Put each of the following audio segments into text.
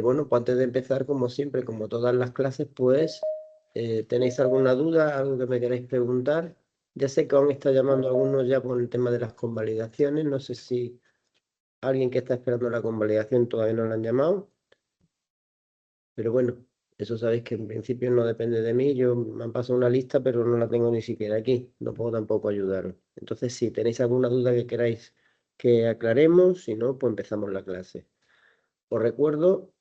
bueno, pues antes de empezar, como siempre, como todas las clases, pues, ¿tenéis alguna duda, algo que me queráis preguntar? Ya sé que aún está llamando a algunos ya por el tema de las convalidaciones. No sé si alguien que está esperando la convalidación todavía no la han llamado. Pero bueno, eso sabéis que en principio no depende de mí. Yo me han pasado una lista, pero no la tengo ni siquiera aquí. No puedo tampoco ayudaros. Entonces, si tenéis alguna duda que queráis que aclaremos, si no, pues empezamos la clase. Os recuerdo,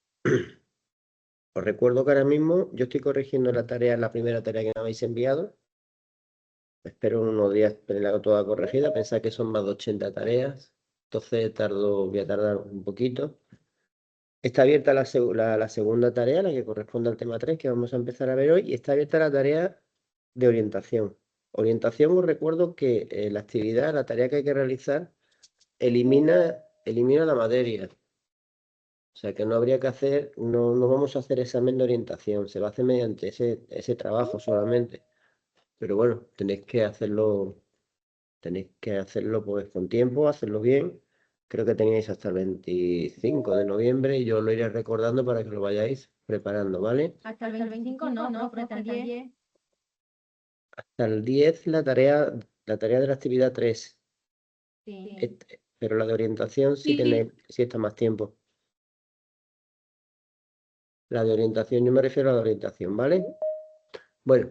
os recuerdo que ahora mismo yo estoy corrigiendo la primera tarea que me habéis enviado. Espero en unos días tenerla toda corregida. Pensad que son más de 80 tareas. Entonces voy a tardar un poquito. Está abierta la segunda tarea, la que corresponde al tema 3 que vamos a empezar a ver hoy, y está abierta la tarea de orientación. Orientación, os recuerdo que la actividad, la tarea que hay que realizar, elimina la materia. O sea que no habría que hacer, no vamos a hacer examen de orientación, se va a hacer mediante ese trabajo solamente. Pero bueno, tenéis que hacerlo pues con tiempo, hacerlo bien. Creo que teníais hasta el 25 de noviembre y yo lo iré recordando para que lo vayáis preparando, ¿vale? Hasta el 25 no, profe, hasta el 10. Hasta el 10 la tarea de la actividad 3. Sí. Pero la de orientación sí sí está más tiempo. La de orientación, yo me refiero a la de orientación, ¿vale? Bueno,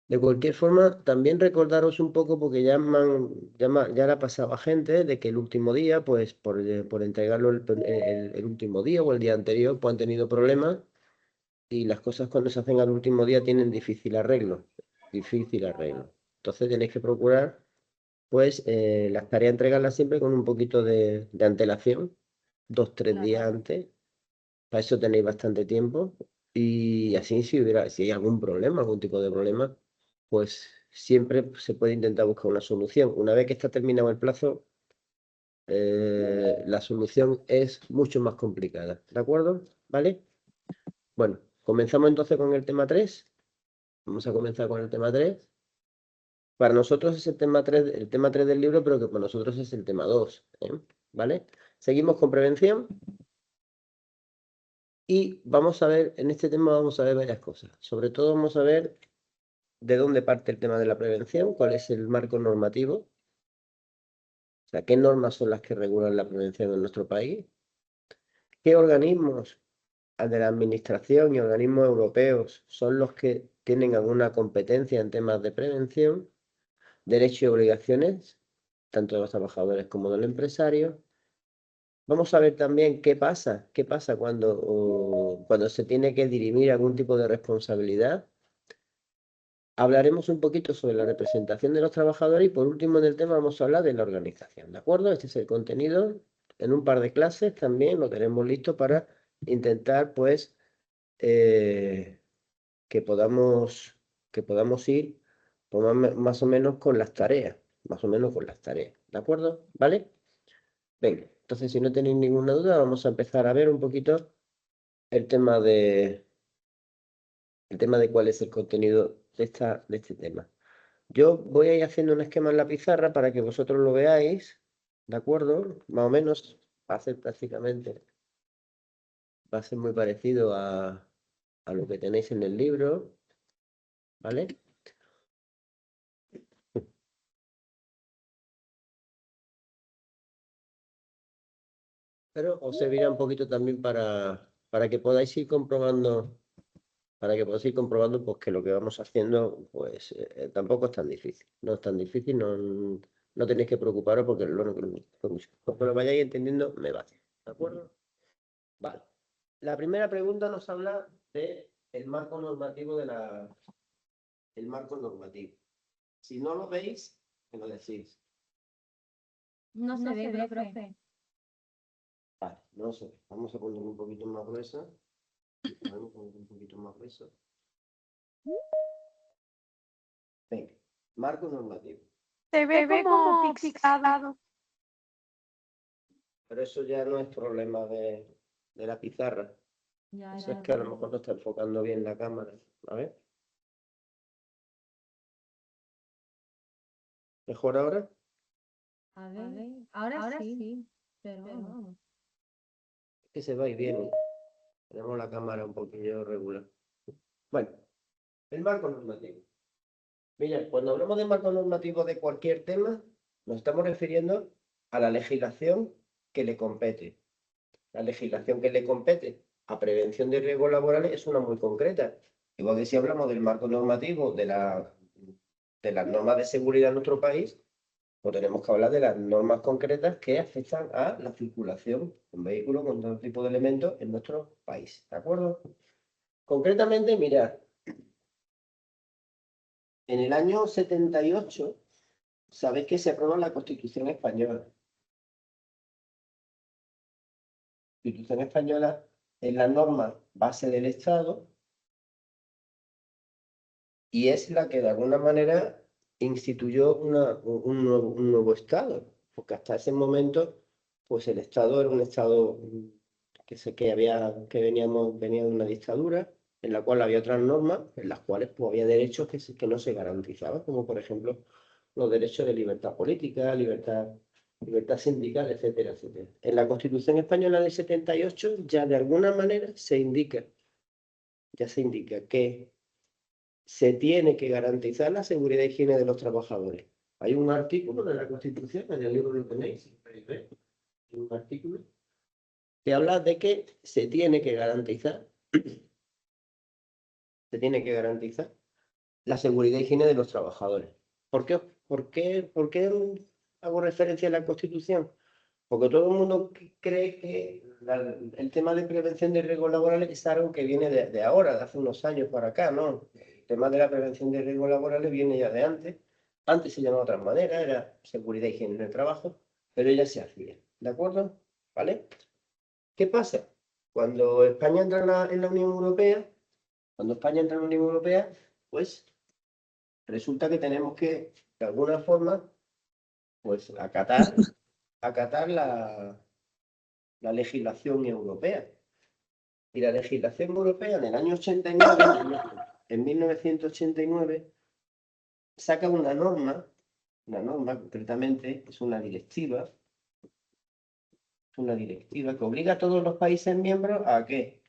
de cualquier forma, también recordaros un poco, porque ya le ha pasado a gente, de que el último día, pues por entregarlo el último día o el día anterior, pues han tenido problemas y las cosas cuando se hacen al último día tienen difícil arreglo. Difícil arreglo. Entonces tenéis que procurar, pues, las tareas entregarlas siempre con un poquito de antelación, 2, 3 días antes. Para eso tenéis bastante tiempo. Y así si hay algún problema, algún tipo de problema, pues siempre se puede intentar buscar una solución. Una vez que está terminado el plazo, la solución es mucho más complicada. ¿De acuerdo? ¿Vale? Bueno, comenzamos entonces con el tema 3. Vamos a comenzar con el tema 3. Para nosotros es el tema 3 del libro, pero que para nosotros es el tema 2. ¿Vale? Seguimos con prevención. Y vamos a ver, en este tema vamos a ver varias cosas. Sobre todo vamos a ver de dónde parte el tema de la prevención, cuál es el marco normativo, o sea, qué normas son las que regulan la prevención en nuestro país, qué organismos de la administración y organismos europeos son los que tienen alguna competencia en temas de prevención, derechos y obligaciones, tanto de los trabajadores como del empresario. Vamos a ver también qué pasa cuando se tiene que dirimir algún tipo de responsabilidad. Hablaremos un poquito sobre la representación de los trabajadores y por último en el tema vamos a hablar de la organización, ¿de acuerdo? Este es el contenido. En un par de clases también lo tenemos listo para intentar, pues, eh, que podamos, que podamos ir pues, más o menos con las tareas, más o menos con las tareas, ¿de acuerdo? ¿Vale? Venga, entonces si no tenéis ninguna duda vamos a empezar a ver un poquito el tema de cuál es el contenido de este tema. Yo voy a ir haciendo un esquema en la pizarra para que vosotros lo veáis, ¿de acuerdo? Más o menos va a ser prácticamente, va a ser muy parecido a lo que tenéis en el libro, ¿vale? Pero os servirá un poquito también para que podáis ir comprobando, pues que lo que vamos haciendo, pues tampoco es tan difícil. No es tan difícil, no tenéis que preocuparos porque cuando lo vayáis entendiendo me va. ¿De acuerdo? Vale. La primera pregunta nos habla de el marco normativo el marco normativo. Si no lo veis, me lo decís. No se ve, profe. Vale, no sé. Vamos a poner un poquito más gruesa. Vamos a poner un poquito más grueso. Venga, marco normativo. Se ve como pixelado. Pero eso ya no es problema de la pizarra. Eso es que a lo mejor no está enfocando bien la cámara. A ver. ¿Mejor ahora? A ver, ahora sí, pero vamos. Es que se va y viene. Tenemos la cámara un poquillo regular. Bueno, el marco normativo. Mira, cuando hablamos de marco normativo de cualquier tema, nos estamos refiriendo a la legislación que le compete. La legislación que le compete a prevención de riesgos laborales es una muy concreta. Igual que si hablamos del marco normativo de las normas de seguridad en nuestro país, pues tenemos que hablar de las normas concretas que afectan a la circulación en vehículos con todo tipo de elementos en nuestro país. ¿De acuerdo? Concretamente, mirad, en el año 78, sabéis que se aprobó la Constitución Española. La Constitución Española es la norma base del Estado y es la que de alguna manera instituyó un nuevo Estado, porque hasta ese momento pues el Estado era un Estado que venía de una dictadura, en la cual había otras normas, en las cuales pues, había derechos que no se garantizaban, como por ejemplo los derechos de libertad política, libertad sindical, etcétera, etcétera. En la Constitución Española del 78 ya de alguna manera se indica que se tiene que garantizar la seguridad e higiene de los trabajadores. Hay un artículo de la Constitución, en el libro lo tenéis, un artículo que habla de que se tiene que garantizar la seguridad e higiene de los trabajadores. ¿Por qué hago referencia a la Constitución? Porque todo el mundo cree que el tema de prevención de riesgos laborales es algo que viene de ahora, de hace unos años para acá, ¿no? El tema de la prevención de riesgos laborales viene ya de antes. Antes se llamaba de otra manera, era seguridad y higiene en el trabajo, pero ya se hacía, ¿de acuerdo? ¿Vale? ¿Qué pasa? Cuando España entra en la Unión Europea, pues resulta que tenemos que, de alguna forma, pues acatar la legislación europea. Y la legislación europea en el año 89, en 1989, saca una norma concretamente, es una directiva que obliga a todos los países miembros ¿a qué?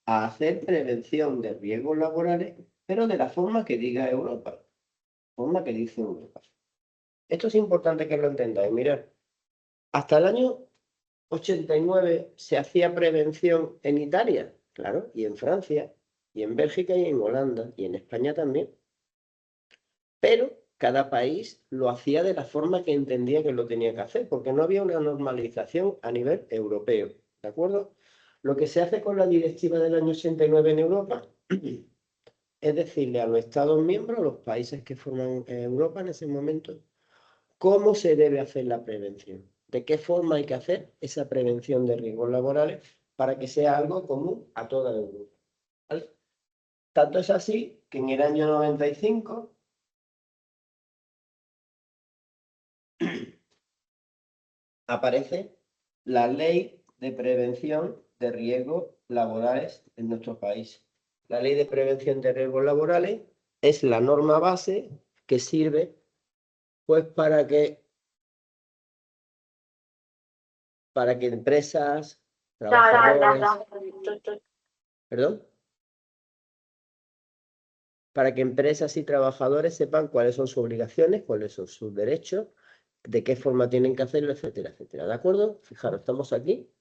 A hacer prevención de riesgos laborales, pero de la forma que diga Europa, forma que dice Europa. Esto es importante que lo entendáis. Mirad, hasta el año 89 se hacía prevención en Italia, claro, y en Francia, y en Bélgica y en Holanda, y en España también. Pero cada país lo hacía de la forma que entendía que lo tenía que hacer, porque no había una normalización a nivel europeo, ¿de acuerdo? Lo que se hace con la directiva del año 89 en Europa es decirle a los Estados miembros, a los países que forman Europa en ese momento, cómo se debe hacer la prevención, de qué forma hay que hacer esa prevención de riesgos laborales para que sea algo común a toda Europa. ¿Vale? Tanto es así que en el año 95 aparece la Ley de Prevención de Riesgos Laborales en nuestro país. La Ley de Prevención de Riesgos Laborales es la norma base que sirve pues para que empresas, trabajadores, perdón, para que empresas y trabajadores sepan cuáles son sus obligaciones, cuáles son sus derechos, de qué forma tienen que hacerlo, etcétera, etcétera. ¿De acuerdo? Fijaros, estamos aquí,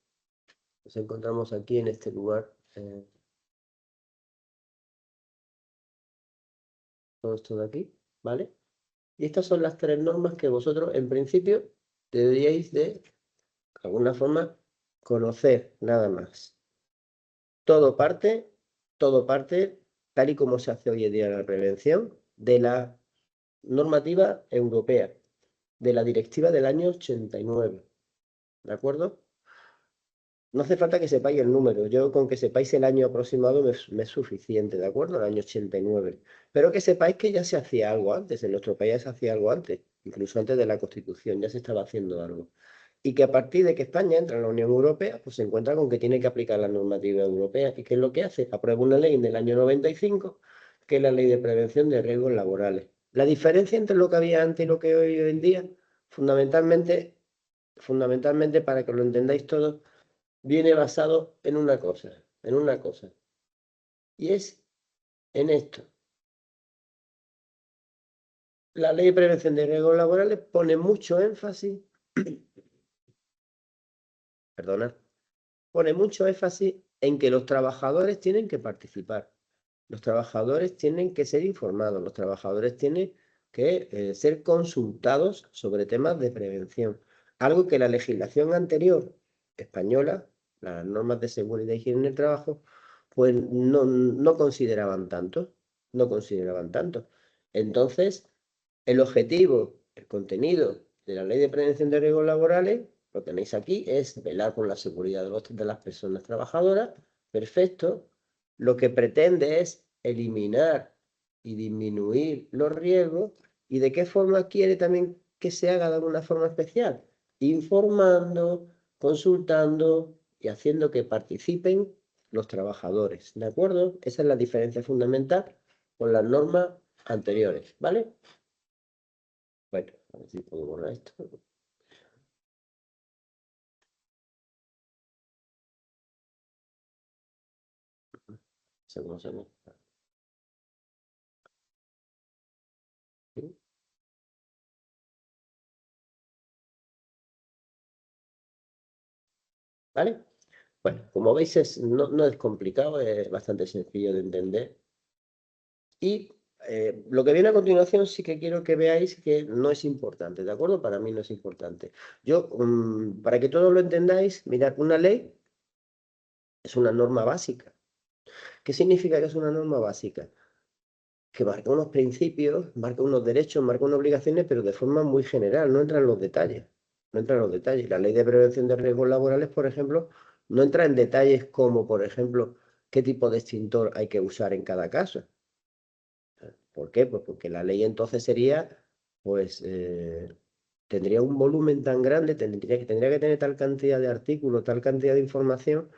nos encontramos aquí en este lugar. Todo esto de aquí, ¿vale? Y estas son las tres normas que vosotros, en principio, deberíais de alguna forma, conocer nada más. Todo parte, tal y como se hace hoy en día la prevención, de la normativa europea, de la directiva del año 89. ¿De acuerdo? No hace falta que sepáis el número, yo con que sepáis el año aproximado me es suficiente, ¿de acuerdo? El año 89. Pero que sepáis que ya se hacía algo antes, en nuestro país se hacía algo antes, incluso antes de la Constitución, ya se estaba haciendo algo. Y que a partir de que España entra en la Unión Europea, pues se encuentra con que tiene que aplicar la normativa europea. ¿Y qué es lo que hace? Aprueba una ley en el año 95, que es la Ley de Prevención de Riesgos Laborales. La diferencia entre lo que había antes y lo que hay hoy en día, fundamentalmente para que lo entendáis todos, viene basado en una cosa, y es en esto. La Ley de Prevención de Riesgos Laborales pone mucho énfasis, pone mucho énfasis en que los trabajadores tienen que participar, los trabajadores tienen que ser informados, los trabajadores tienen que ser consultados sobre temas de prevención, algo que la legislación anterior española, las normas de seguridad y higiene en el trabajo, pues no consideraban tanto, Entonces, el objetivo, el contenido de la Ley de Prevención de Riesgos Laborales, lo tenéis aquí, es velar por la seguridad de las personas trabajadoras. Perfecto. Lo que pretende es eliminar y disminuir los riesgos. ¿Y de qué forma quiere también que se haga de alguna forma especial? Informando, consultando y haciendo que participen los trabajadores. ¿De acuerdo? Esa es la diferencia fundamental con las normas anteriores, ¿vale? Bueno, a ver si puedo borrar esto. Segundo. ¿Sí? ¿Vale? Bueno, como veis no es complicado, es bastante sencillo de entender. Y lo que viene a continuación sí que quiero que veáis que no es importante, ¿de acuerdo? Para mí no es importante. Yo, para que todos lo entendáis, mirad, una ley es una norma básica. ¿Qué significa que es una norma básica? Que marca unos principios, marca unos derechos, marca unas obligaciones, pero de forma muy general, no entra en los detalles. No entra en los detalles. La Ley de Prevención de Riesgos Laborales, por ejemplo, no entra en detalles como, por ejemplo, qué tipo de extintor hay que usar en cada caso. ¿Por qué? Pues porque la ley entonces sería, pues, tendría un volumen tan grande, tendría que tener tal cantidad de artículos, tal cantidad de información,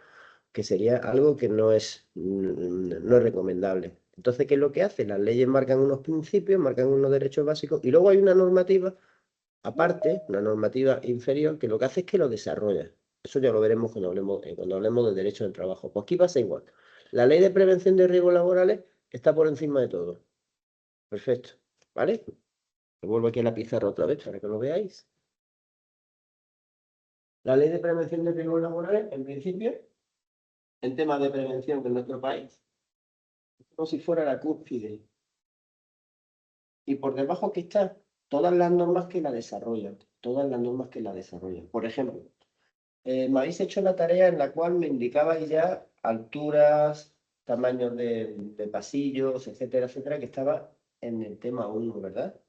que sería algo que no es recomendable. Entonces, ¿qué es lo que hace? Las leyes marcan unos principios, marcan unos derechos básicos, y luego hay una normativa aparte, una normativa inferior, que lo que hace es que lo desarrolla. Eso ya lo veremos cuando hablemos de derecho del trabajo. Pues aquí pasa igual. La Ley de Prevención de Riesgos Laborales está por encima de todo. Perfecto. ¿Vale? Me vuelvo aquí a la pizarra otra vez para que lo veáis. La Ley de Prevención de Riesgos Laborales, en principio, en temas de prevención de nuestro país, como si fuera la cúspide. Y por debajo que están todas las normas que la desarrollan. Todas las normas que la desarrollan. Por ejemplo, me habéis hecho la tarea en la cual me indicabais ya alturas, tamaños de pasillos, etcétera, etcétera, que estaba en el tema 1, ¿verdad?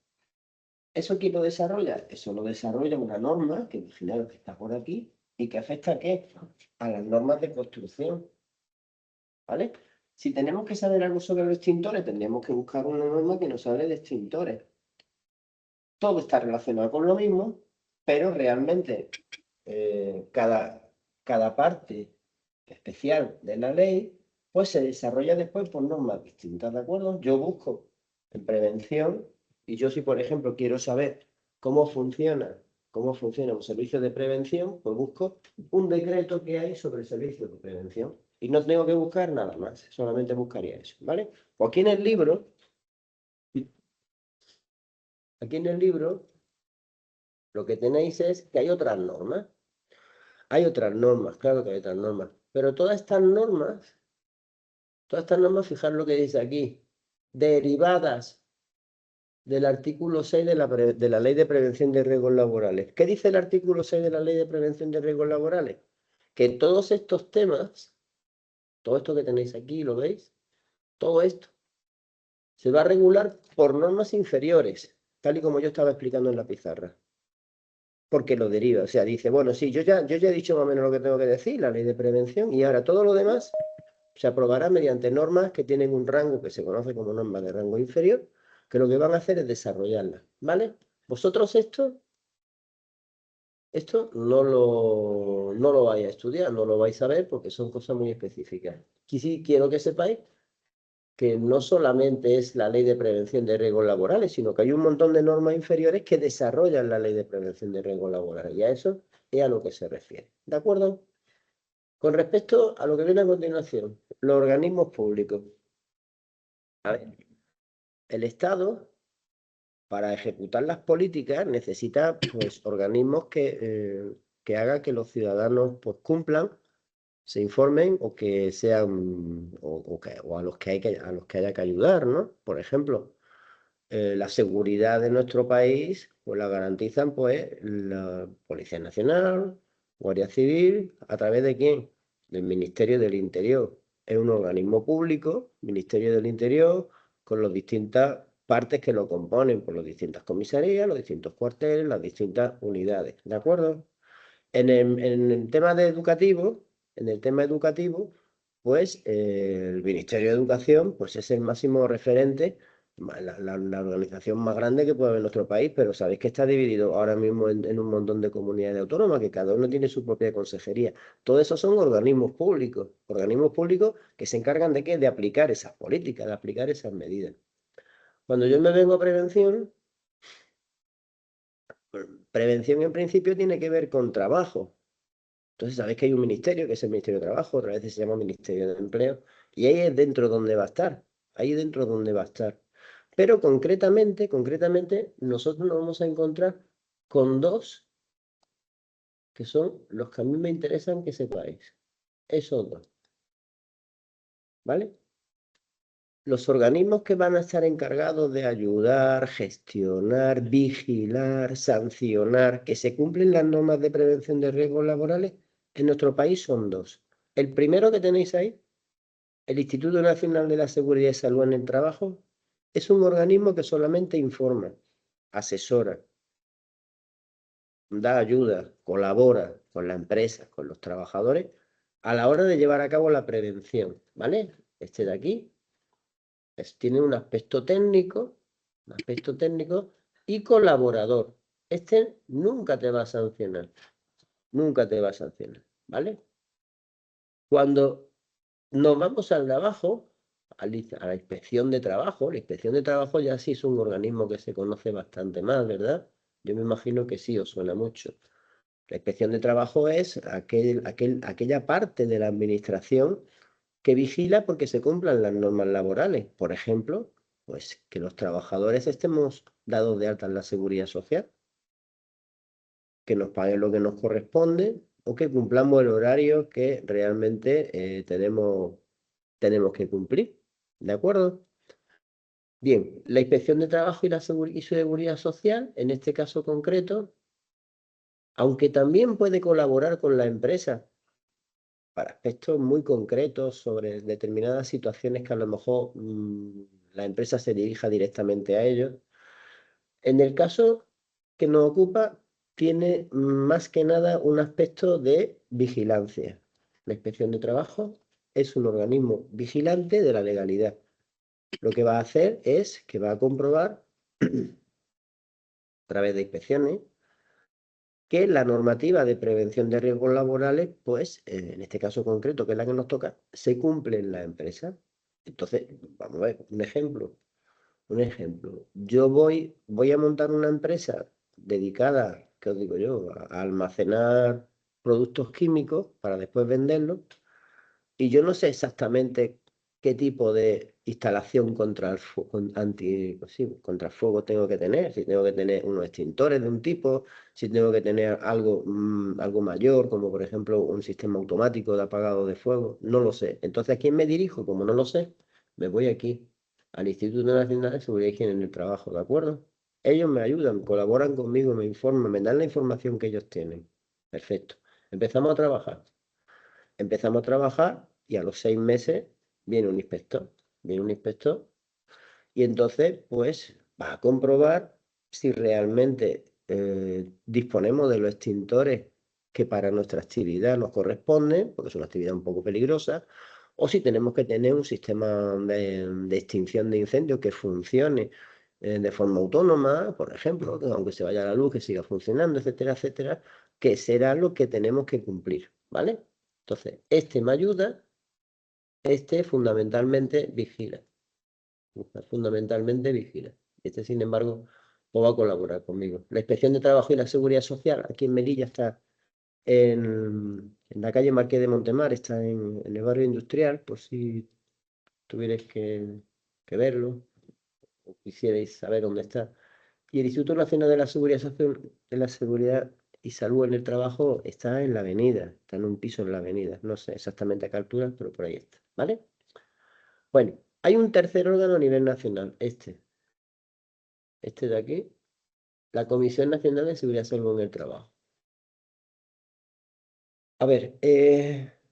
¿Eso quién lo desarrolla? Eso lo desarrolla una norma, que imaginaros que está por aquí, y que afecta ¿a qué? A las normas de construcción, ¿vale? Si tenemos que saber algo sobre los extintores, tendríamos que buscar una norma que nos hable de extintores. Todo está relacionado con lo mismo, pero realmente cada parte especial de la ley, pues se desarrolla después por normas distintas, ¿de acuerdo? Yo busco en prevención, y yo si, por ejemplo, quiero saber cómo funciona un servicio de prevención, pues busco un decreto que hay sobre el servicio de prevención. Y no tengo que buscar nada más, solamente buscaría eso, ¿vale? Pues aquí en el libro, lo que tenéis es que hay otras normas. Hay otras normas, claro que hay otras normas. Pero todas estas normas, fijaros lo que dice aquí, derivadas del artículo 6 de la Ley de Prevención de Riesgos Laborales. ¿Qué dice el artículo 6 de la Ley de Prevención de Riesgos Laborales? Que todos estos temas, todo esto que tenéis aquí, ¿lo veis? Todo esto se va a regular por normas inferiores, tal y como yo estaba explicando en la pizarra. Porque lo deriva, o sea, dice, bueno, sí, yo ya he dicho más o menos lo que tengo que decir, la ley de prevención, y ahora todo lo demás se aprobará mediante normas que tienen un rango que se conoce como normas de rango inferior, que lo que van a hacer es desarrollarlas, ¿vale? Vosotros esto no lo vais a estudiar, no lo vais a ver porque son cosas muy específicas. Aquí sí quiero que sepáis que no solamente es la ley de prevención de riesgos laborales, sino que hay un montón de normas inferiores que desarrollan la ley de prevención de riesgos laborales, y a eso es a lo que se refiere. ¿De acuerdo? Con respecto a lo que viene a continuación, los organismos públicos. A ver, el Estado, para ejecutar las políticas, necesita pues, organismos que hagan que los ciudadanos pues, cumplan, se informen o que sean o a los que haya que ayudar, ¿no? Por ejemplo, la seguridad de nuestro país pues la garantizan pues la Policía Nacional, Guardia Civil, ¿a través de quién? Del Ministerio del Interior. Es un organismo público, Ministerio del Interior, con las distintas partes que lo componen, por las distintas comisarías, los distintos cuarteles, las distintas unidades, ¿de acuerdo? En el tema educativo, pues el Ministerio de Educación pues, es el máximo referente, la organización más grande que puede haber en nuestro país, pero sabéis que está dividido ahora mismo en un montón de comunidades autónomas, que cada uno tiene su propia consejería. Todo eso son organismos públicos que se encargan de ¿qué? De aplicar esas políticas, de aplicar esas medidas. Cuando yo me vengo a prevención en principio tiene que ver con trabajo. Entonces, sabéis que hay un ministerio, que es el Ministerio de Trabajo, otra vez se llama Ministerio de Empleo, y ahí es dentro donde va a estar, ahí dentro donde va a estar. Pero concretamente, nosotros nos vamos a encontrar con dos, que son los que a mí me interesan que sepáis. Esos dos. ¿Vale? Los organismos que van a estar encargados de ayudar, gestionar, vigilar, sancionar, que se cumplen las normas de prevención de riesgos laborales en nuestro país son dos. El primero que tenéis ahí, el Instituto Nacional de la Seguridad y Salud en el Trabajo, es un organismo que solamente informa, asesora, da ayuda, colabora con la empresa, con los trabajadores, a la hora de llevar a cabo la prevención, ¿vale? Este de aquí tiene un aspecto técnico y colaborador. Este nunca te va a sancionar, ¿vale? Cuando nos vamos al de abajo, a la inspección de trabajo. La inspección de trabajo ya sí es un organismo que se conoce bastante más, ¿verdad? Yo me imagino que sí os suena mucho. La inspección de trabajo es aquella parte de la administración que vigila porque se cumplan las normas laborales. Por ejemplo, pues que los trabajadores estemos dados de alta en la seguridad social, que nos paguen lo que nos corresponde o que cumplamos el horario que realmente tenemos que cumplir. ¿De acuerdo? Bien, la Inspección de Trabajo y Seguridad Social, en este caso concreto, aunque también puede colaborar con la empresa para aspectos muy concretos sobre determinadas situaciones que a lo mejor la empresa se dirija directamente a ellos. En el caso que nos ocupa, tiene más que nada un aspecto de vigilancia. La Inspección de Trabajo es un organismo vigilante de la legalidad. Lo que va a hacer es que va a comprobar, a través de inspecciones, que la normativa de prevención de riesgos laborales, pues, en este caso concreto, que es la que nos toca, se cumple en la empresa. Entonces, vamos a ver, un ejemplo. Yo voy a montar una empresa dedicada, ¿qué os digo yo?, a almacenar productos químicos para después venderlos. Y yo no sé exactamente qué tipo de instalación contra el pues sí, contra el fuego tengo que tener, si tengo que tener unos extintores de un tipo, si tengo que tener algo mayor, como por ejemplo un sistema automático de apagado de fuego, no lo sé. Entonces, ¿a quién me dirijo? Como no lo sé, me voy aquí, al Instituto Nacional de Seguridad y Higiene en el Trabajo, ¿de acuerdo? Ellos me ayudan, colaboran conmigo, me informan, me dan la información que ellos tienen. Perfecto. Empezamos a trabajar. Y a los 6 meses viene un inspector. Y entonces, pues, va a comprobar si realmente disponemos de los extintores que para nuestra actividad nos corresponden, porque es una actividad un poco peligrosa, o si tenemos que tener un sistema de extinción de incendios que funcione de forma autónoma, por ejemplo, que aunque se vaya la luz, que siga funcionando, etcétera, etcétera, que será lo que tenemos que cumplir, ¿vale? Entonces, este me ayuda, este fundamentalmente vigila. Este, sin embargo, no va a colaborar conmigo. La Inspección de Trabajo y la Seguridad Social aquí en Melilla está en en la calle Marqués de Montemar, está en el barrio industrial, por si tuvierais que verlo o quisierais saber dónde está. Y el Instituto Nacional de la Seguridad y Salud en el Trabajo está en la avenida, está en un piso en la avenida. No sé exactamente a qué altura, pero por ahí está, ¿vale? Bueno, hay un tercer órgano a nivel nacional, este de aquí, la Comisión Nacional de Seguridad y Salud en el Trabajo. A ver,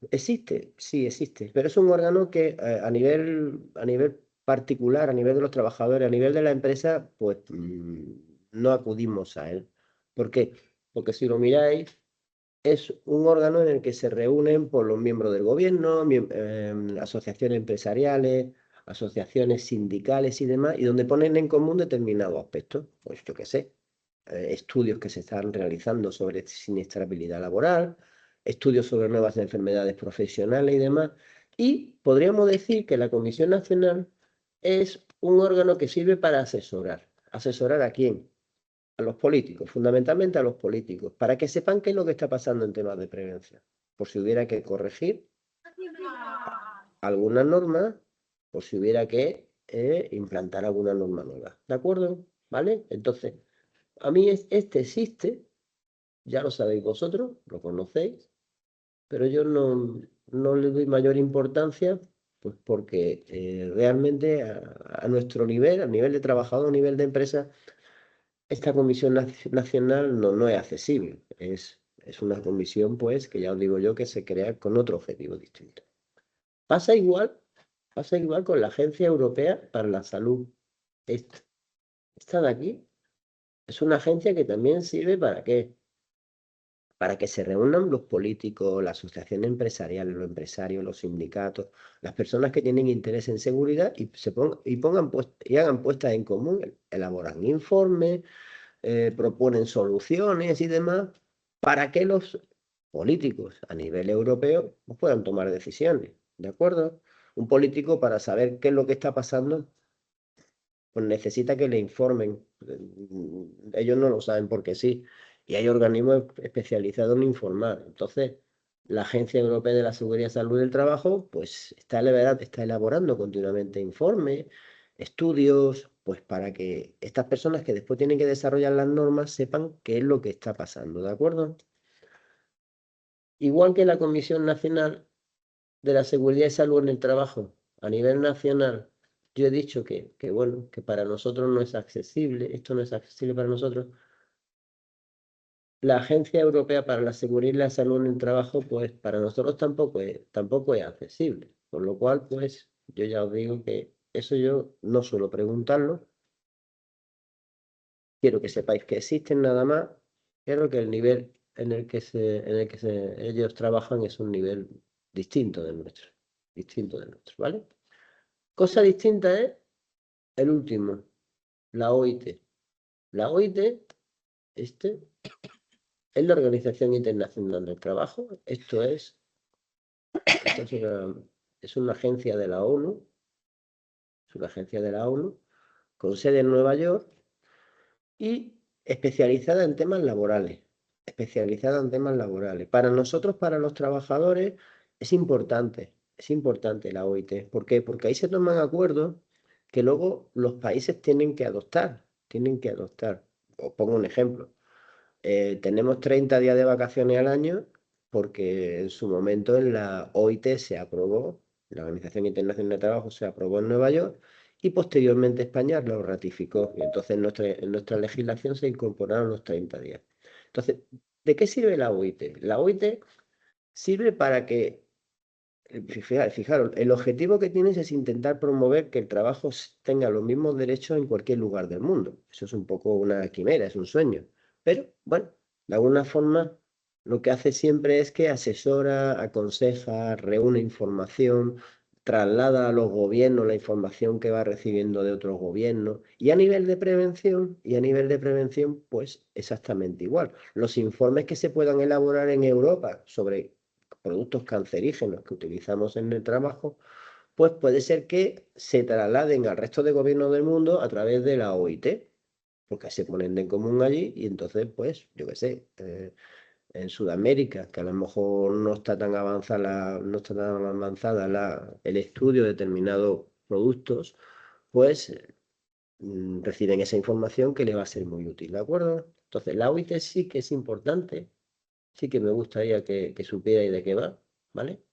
¿existe? Sí, existe, pero es un órgano que a nivel particular, a nivel de los trabajadores, a nivel de la empresa, pues no acudimos a él. ¿Por qué? Porque si lo miráis, es un órgano en el que se reúnen por los miembros del gobierno, asociaciones empresariales, asociaciones sindicales y demás, y donde ponen en común determinados aspectos. Pues yo qué sé, estudios que se están realizando sobre siniestrabilidad laboral, estudios sobre nuevas enfermedades profesionales y demás. Y podríamos decir que la Comisión Nacional es un órgano que sirve para asesorar. ¿Asesorar a quién? A los políticos, fundamentalmente a los políticos, para que sepan qué es lo que está pasando en temas de prevención. Por si hubiera que corregir alguna norma, por si hubiera que implantar alguna norma nueva. ¿De acuerdo? ¿Vale? Entonces, a mí este existe, ya lo sabéis vosotros, lo conocéis, pero yo no le doy mayor importancia, pues porque realmente a nuestro nivel, a nivel de trabajador, a nivel de empresa, esta comisión nacional no es accesible. Es una comisión, pues, que ya os digo yo, que se crea con otro objetivo distinto. Pasa igual con la Agencia Europea para la Salud. Esta de aquí es una agencia que también sirve ¿para qué? Para que se reúnan los políticos, las asociaciones empresariales, los empresarios, los sindicatos, las personas que tienen interés en seguridad y y hagan puestas en común, elaboran informes, proponen soluciones y demás, para que los políticos a nivel europeo puedan tomar decisiones, ¿de acuerdo? Un político, para saber qué es lo que está pasando, pues necesita que le informen. Ellos no lo saben porque sí. Y hay organismos especializados en informar. Entonces, la Agencia Europea de la Seguridad y Salud del Trabajo, pues está elaborando continuamente informes, estudios, pues para que estas personas que después tienen que desarrollar las normas sepan qué es lo que está pasando, ¿de acuerdo? Igual que la Comisión Nacional de la Seguridad y Salud en el Trabajo a nivel nacional, yo he dicho bueno, que para nosotros no es accesible, esto no es accesible para nosotros. La Agencia Europea para la Seguridad y la Salud en el Trabajo, pues para nosotros tampoco es accesible. Por lo cual, pues yo ya os digo que eso yo no suelo preguntarlo. Quiero que sepáis que existen nada más, pero que el nivel en el que ellos trabajan es un nivel distinto del nuestro. Distinto del nuestro, ¿vale? Cosa distinta es el último, la OIT. La OIT, este, es la Organización Internacional del Trabajo. Esto es una agencia de la ONU. Es una agencia de la ONU con sede en Nueva York y especializada en temas laborales. Especializada en temas laborales. Para nosotros, para los trabajadores, es importante la OIT. ¿Por qué? Porque ahí se toman acuerdos que luego los países tienen que adoptar. Os pongo un ejemplo. Tenemos 30 días de vacaciones al año porque en su momento en la OIT se aprobó, la Organización Internacional de Trabajo se aprobó en Nueva York y posteriormente España lo ratificó. Y entonces en nuestra legislación se incorporaron los 30 días. Entonces, ¿de qué sirve la OIT? La OIT sirve para que, fijaros, el objetivo que tienes es intentar promover que el trabajo tenga los mismos derechos en cualquier lugar del mundo. Eso es un poco una quimera, es un sueño. Pero, bueno, de alguna forma lo que hace siempre es que asesora, aconseja, reúne información, traslada a los gobiernos la información que va recibiendo de otros gobiernos. Y a nivel de prevención, pues exactamente igual. Los informes que se puedan elaborar en Europa sobre productos cancerígenos que utilizamos en el trabajo, pues puede ser que se trasladen al resto de gobiernos del mundo a través de la OIT, porque se ponen en común allí y entonces, pues, yo qué sé, en Sudamérica, que a lo mejor no está tan avanzada, el estudio de determinados productos, pues reciben esa información que le va a ser muy útil, ¿de acuerdo? Entonces, la OIT sí que es importante, sí que me gustaría que supierais de qué va, ¿vale?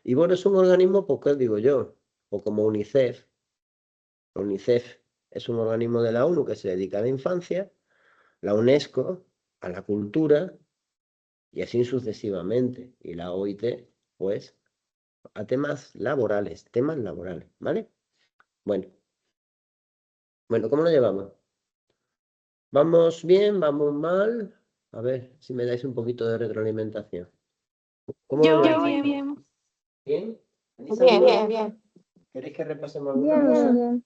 Y bueno, es un organismo, pues, ¿qué os digo yo? O como UNICEF. UNICEF es un organismo de la ONU que se dedica a la infancia, la UNESCO a la cultura y así sucesivamente. Y la OIT, pues, a temas laborales, ¿vale? Bueno, ¿cómo lo llevamos? ¿Vamos bien? ¿Vamos mal? A ver si me dais un poquito de retroalimentación. ¿Cómo lo Yo lleváis? bien. ¿Bien? ¿Tenéis Bien, alguna? bien. ¿Queréis que repasemos alguna cosa? ¿No?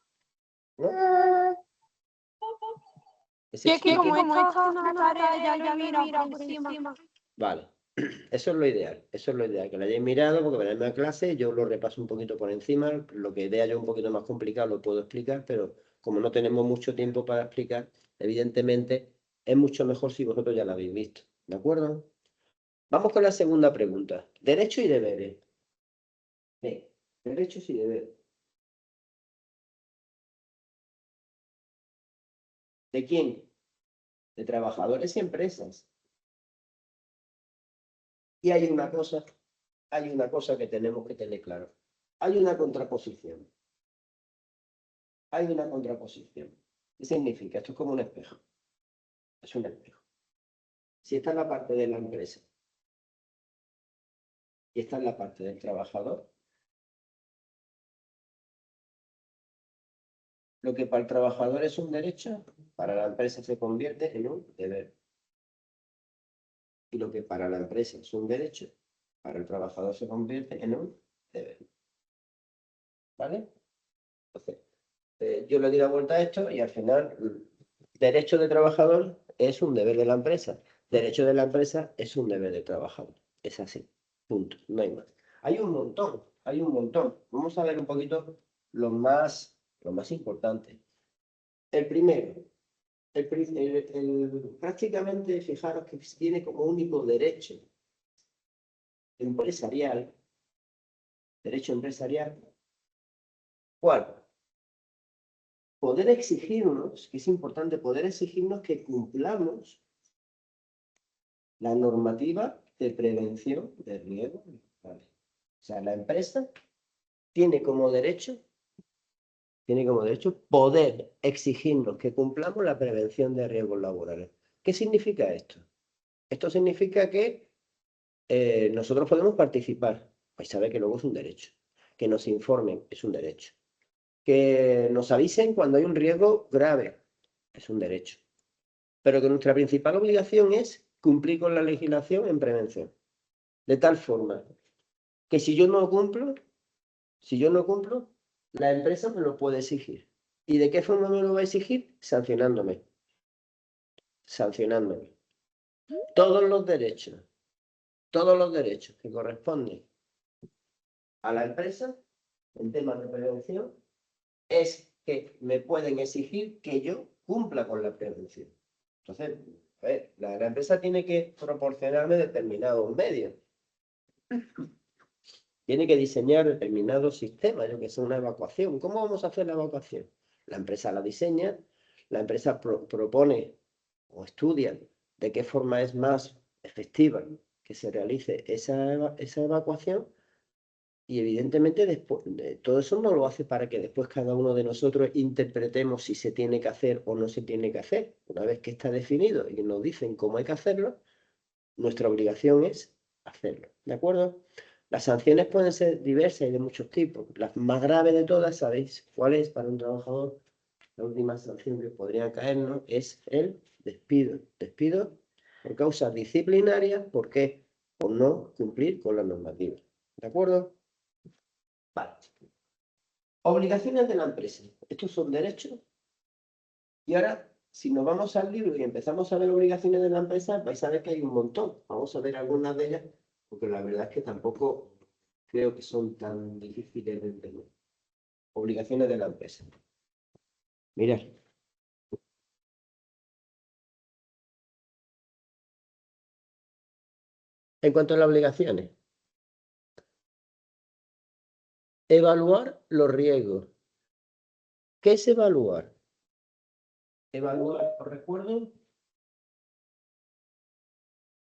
Y es que como he estado haciendo una tarea, ya lo he mirado por encima. Vale, eso es lo ideal, que lo hayáis mirado, porque venimos a clase, yo lo repaso un poquito por encima, lo que vea yo un poquito más complicado lo puedo explicar, pero como no tenemos mucho tiempo para explicar, evidentemente es mucho mejor si vosotros ya lo habéis visto, ¿de acuerdo? Vamos con la segunda pregunta, derechos y deberes. Derechos y deberes. ¿De quién? De trabajadores y empresas. Y hay una cosa que tenemos que tener claro. Hay una contraposición. ¿Qué significa? Esto es como un espejo. Es un espejo. Si esta es la parte de la empresa y esta es la parte del trabajador, lo que para el trabajador es un derecho, para la empresa se convierte en un deber. Y lo que para la empresa es un derecho, para el trabajador se convierte en un deber. ¿Vale? Entonces, yo le di la vuelta a esto y al final, derecho de trabajador es un deber de la empresa. Derecho de la empresa es un deber del trabajador. Es así. Punto. No hay más. Hay un montón. Vamos a ver un poquito lo más importante. El primero. Prácticamente, fijaros que tiene como único derecho empresarial. Derecho empresarial. ¿Cuál? Poder exigirnos, que es importante, poder exigirnos que cumplamos la normativa de prevención de riesgos laborales. O sea, la empresa tiene como derecho poder exigirnos que cumplamos la prevención de riesgos laborales. ¿Qué significa esto? Esto significa que nosotros podemos participar, pues sabe que luego es un derecho. Que nos informen es un derecho. Que nos avisen cuando hay un riesgo grave es un derecho. Pero que nuestra principal obligación es cumplir con la legislación en prevención. De tal forma que si yo no cumplo, la empresa me lo puede exigir. ¿Y de qué forma me lo va a exigir? Sancionándome. Todos los derechos que corresponden a la empresa en temas de prevención es que me pueden exigir que yo cumpla con la prevención. Entonces, a ver, la empresa tiene que proporcionarme determinados medios. Tiene que diseñar determinados sistemas, yo que sé, una evacuación. ¿Cómo vamos a hacer la evacuación? La empresa la diseña, la empresa propone o estudia de qué forma es más efectiva que se realice esa evacuación y evidentemente después, todo eso no lo hace para que después cada uno de nosotros interpretemos si se tiene que hacer o no se tiene que hacer. Una vez que está definido y nos dicen cómo hay que hacerlo, nuestra obligación es hacerlo. ¿De acuerdo? Las sanciones pueden ser diversas y de muchos tipos. La más grave de todas, ¿sabéis cuál es para un trabajador? La última sanción que podría caernos es el despido. Despido por causas disciplinarias. ¿Por qué? Por no cumplir con la normativa. ¿De acuerdo? Vale. Obligaciones de la empresa. Estos son derechos. Y ahora, si nos vamos al libro y empezamos a ver obligaciones de la empresa, vais a ver que hay un montón. Vamos a ver algunas de ellas, porque la verdad es que tampoco creo que son tan difíciles de entender. Obligaciones de la empresa. Mirad. En cuanto a las obligaciones, evaluar los riesgos. ¿Qué es evaluar? Evaluar, ¿os recuerdo?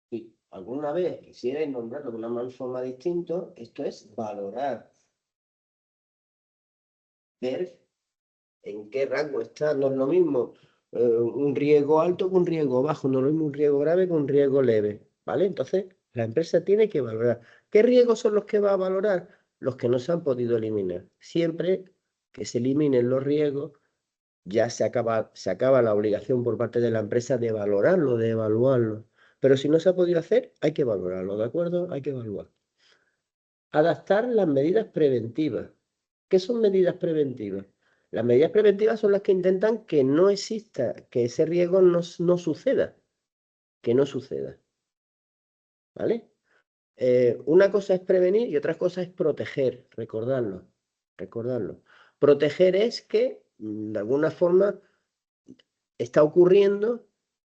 Si alguna vez quisierais nombrarlo de una forma distinta, esto es valorar. Ver en qué rango está. No es lo mismo un riesgo alto que un riesgo bajo. No es lo mismo un riesgo grave que un riesgo leve. ¿Vale? Entonces, la empresa tiene que valorar. ¿Qué riesgos son los que va a valorar? Los que no se han podido eliminar. Siempre que se eliminen los riesgos, ya se acaba la obligación por parte de la empresa de valorarlo, de evaluarlo. Pero si no se ha podido hacer, hay que valorarlo, ¿de acuerdo? Hay que evaluar. Adaptar las medidas preventivas. ¿Qué son medidas preventivas? Las medidas preventivas son las que intentan que no exista, que ese riesgo no suceda, que no suceda. ¿Vale? Una cosa es prevenir y otra cosa es proteger, recordarlo. Proteger es que, de alguna forma, está ocurriendo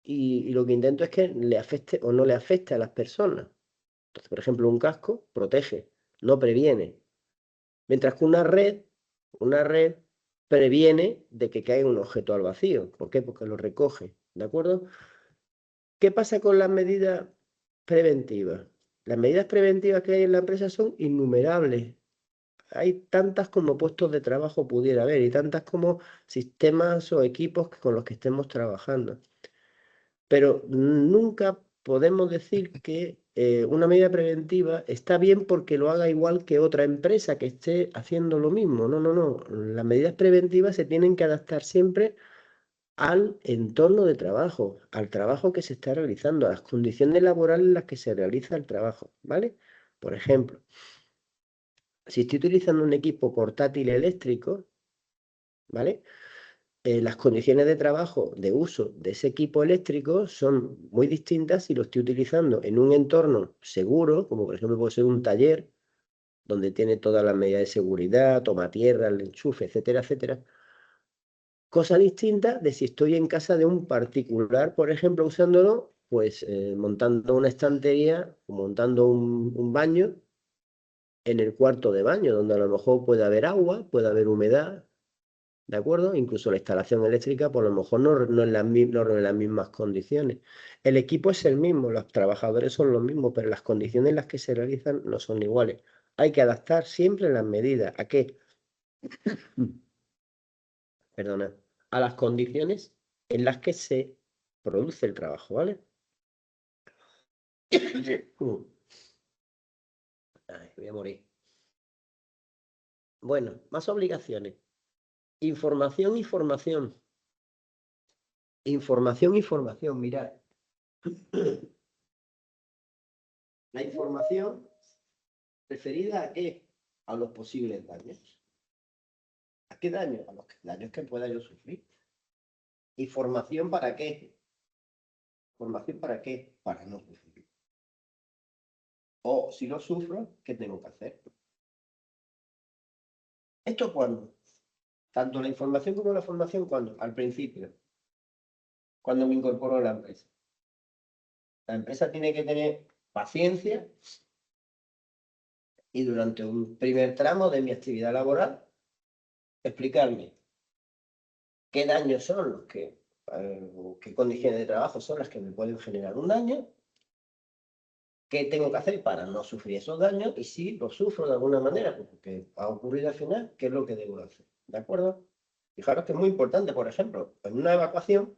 y lo que intento es que le afecte o no le afecte a las personas. Entonces, por ejemplo, un casco protege, no previene. Mientras que una red previene de que caiga un objeto al vacío. ¿Por qué? Porque lo recoge, ¿de acuerdo? ¿Qué pasa con las medidas preventivas? Las medidas preventivas que hay en la empresa son innumerables. Hay tantas como puestos de trabajo pudiera haber y tantas como sistemas o equipos con los que estemos trabajando. Pero nunca podemos decir que una medida preventiva está bien porque lo haga igual que otra empresa que esté haciendo lo mismo. No, no, no. Las medidas preventivas se tienen que adaptar siempre al entorno de trabajo, al trabajo que se está realizando, a las condiciones laborales en las que se realiza el trabajo, ¿vale? Por ejemplo, si estoy utilizando un equipo portátil eléctrico, ¿vale? Las condiciones de trabajo, de uso de ese equipo eléctrico son muy distintas si lo estoy utilizando en un entorno seguro, como por ejemplo puede ser un taller, donde tiene todas las medidas de seguridad, toma tierra, el enchufe, etcétera, etcétera. Cosa distinta de si estoy en casa de un particular, por ejemplo, usándolo, pues montando una estantería o montando un baño en el cuarto de baño, donde a lo mejor puede haber agua, puede haber humedad, ¿de acuerdo? Incluso la instalación eléctrica, por lo mejor no en las mismas condiciones. El equipo es el mismo, los trabajadores son los mismos, pero las condiciones en las que se realizan no son iguales. Hay que adaptar siempre las medidas. ¿A qué? Perdona. A las condiciones en las que se produce el trabajo, ¿vale? Ay, voy a morir. Bueno, más obligaciones. Información y formación. Información y formación, mirad. La información referida a qué? A los posibles daños. ¿A qué daños? A los daños que pueda yo sufrir. ¿Y formación para qué? ¿Formación para qué? Para no sufrir. O si no sufro, ¿qué tengo que hacer? ¿Esto cuándo? Tanto la información como la formación, ¿cuándo? Al principio. Cuando me incorporo a la empresa. La empresa tiene que tener paciencia y durante un primer tramo de mi actividad laboral explicarme qué daños son los que, qué condiciones de trabajo son las que me pueden generar un daño, qué tengo que hacer para no sufrir esos daños y si los sufro de alguna manera, porque ha ocurrido al final, qué es lo que debo hacer. ¿De acuerdo? Fijaros que es muy importante, por ejemplo, en una evacuación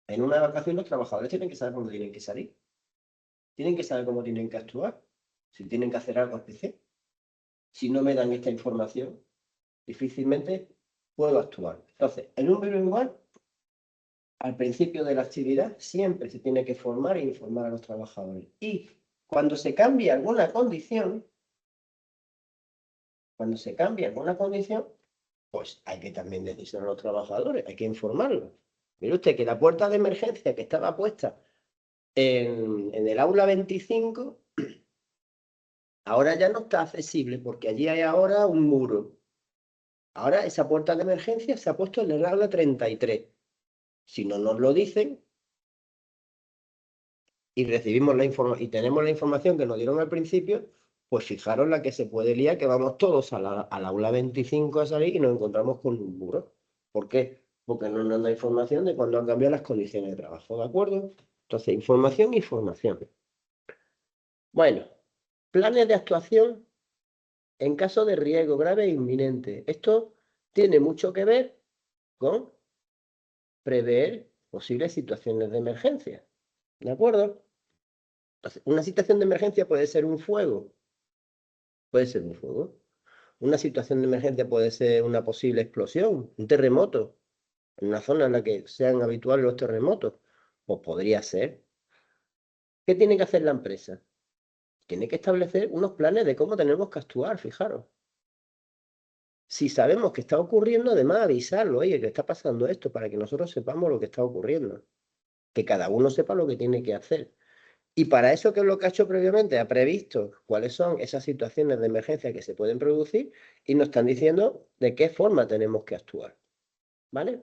los trabajadores tienen que saber dónde tienen que salir, tienen que saber cómo tienen que actuar, si tienen que hacer algo especial. Si no me dan esta información, difícilmente puedo actuar. Entonces, en un primer lugar, al principio de la actividad, siempre se tiene que formar e informar a los trabajadores. Y cuando se cambie alguna condición, pues hay que también decírselo a los trabajadores, hay que informarlos. Mire usted que la puerta de emergencia que estaba puesta en el aula 25, ahora ya no está accesible porque allí hay ahora un muro. Ahora esa puerta de emergencia se ha puesto en el aula 33. Si no nos lo dicen, y recibimos la información y tenemos la información que nos dieron al principio, pues fijaros la que se puede liar, que vamos todos al aula 25 a salir y nos encontramos con un muro. ¿Por qué? Porque no nos da información de cuándo han cambiado las condiciones de trabajo, ¿de acuerdo? Entonces, información y formación. Bueno, planes de actuación en caso de riesgo grave e inminente. Esto tiene mucho que ver con prever posibles situaciones de emergencia. ¿De acuerdo? Entonces, una situación de emergencia puede ser un fuego. Puede ser un fuego. Una situación de emergencia puede ser una posible explosión, un terremoto, en una zona en la que sean habituales los terremotos. Pues podría ser. ¿Qué tiene que hacer la empresa? Tiene que establecer unos planes de cómo tenemos que actuar, fijaros. Si sabemos que está ocurriendo, además avisarlo, oye, que está pasando esto, para que nosotros sepamos lo que está ocurriendo. Que cada uno sepa lo que tiene que hacer. Y para eso, ¿qué es lo que ha hecho previamente? Ha previsto cuáles son esas situaciones de emergencia que se pueden producir y nos están diciendo de qué forma tenemos que actuar. ¿Vale?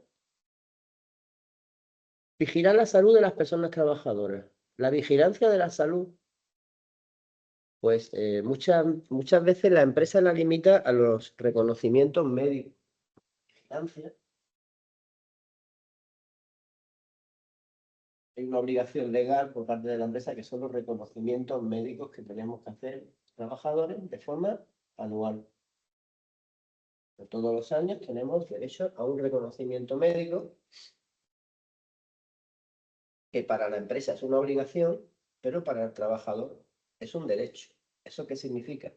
Vigilar la salud de las personas trabajadoras. La vigilancia de la salud, pues muchas veces la empresa la limita a los reconocimientos médicos. Vigilancia. Hay una obligación legal por parte de la empresa que son los reconocimientos médicos que tenemos que hacer trabajadores de forma anual. Todos los años tenemos derecho a un reconocimiento médico que para la empresa es una obligación, pero para el trabajador es un derecho. ¿Eso qué significa?